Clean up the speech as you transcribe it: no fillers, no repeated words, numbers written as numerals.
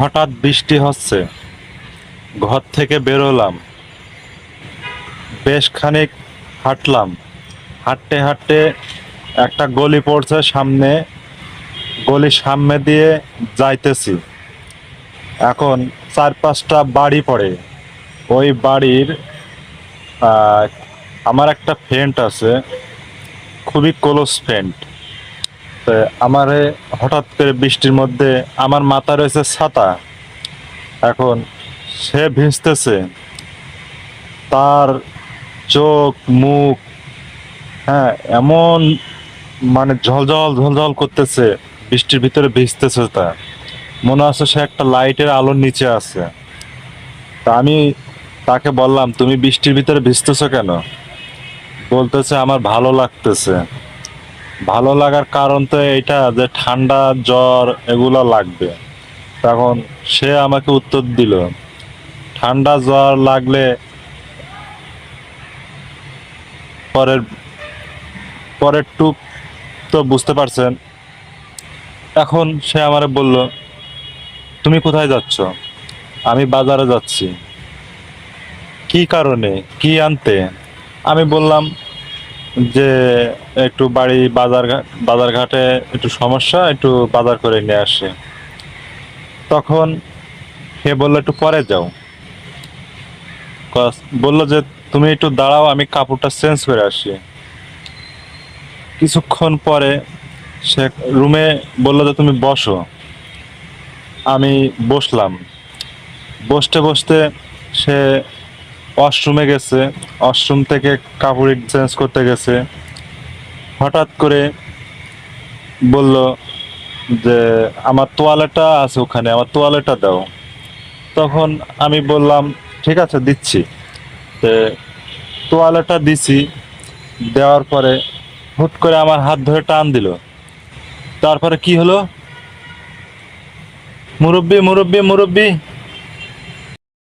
হঠাৎ বৃষ্টি হচ্ছে। ঘর থেকে বেরোলাম, বেশ খানিক হাঁটলাম। হাঁটতে হাঁটতে একটা গলি পড়ছে সামনে, গলির সামনে দিয়ে যাইতেছি। এখন চার পাঁচটা বাড়ি পড়ে। ওই বাড়ির আহ, আমার একটা ফ্রেন্ড আছে, খুবই ক্লোজ ফ্রেন্ড। তো আমারে হঠাৎ করে বৃষ্টির মধ্যে, আমার মাথা রয়েছে ছাতা, এখন সে ভিজতেছে। তার চোখ মুখ, হ্যাঁ, এমন মানে ঝলঝল ঝলঝল করতেছে, বৃষ্টির ভিতরে ভিজতেছে। তা মনে হচ্ছে সে একটা লাইটের আলোর নিচে আছে। তা আমি তাকে বললাম, তুমি বৃষ্টির ভিতরে ভিজতেছো কেন? বলতেছে, আমার ভালো লাগতেছে। ভালো লাগার কারণ তো এইটা যে ঠান্ডা জ্বর এগুলো লাগবে। তখন সে আমাকে উত্তর দিল, ঠান্ডা জ্বর লাগলে পরের পরের টুক তো বুঝতে পারছেন। এখন সে আমারে বলল, তুমি কোথায় যাচ্ছ? আমি বাজারে যাচ্ছি। কি কারণে, কি আনতে? আমি বললাম যে একটু বাড়ি বাজার ঘাটে একটু সমস্যা, একটু বাজার করে নিয়ে আসে। তখন সে বললো, একটু পরে যাও। বললো যে তুমি একটু দাঁড়াও, আমি কাপড়টা চেঞ্জ করে আসি। কিছুক্ষণ পরে সে রুমে বললো যে তুমি বসো। আমি বসলাম। বসতে বসতে সে ওয়াশরুমে গেছে, ওয়াশরুম থেকে কাপড় চেঞ্জ করতে গেছে। হঠাৎ করে বলল যে আমার তোয়ালেটা আছে ওখানে, আমার তোয়ালেটা দাও। তখন আমি বললাম, ঠিক আছে দিচ্ছি। তো তোয়ালেটা দিছি। দেওয়ার পরে হুট করে আমার হাত ধরে টান দিল। তারপরে কি হলো, মুরব্বি মুরব্বি মুরব্বি,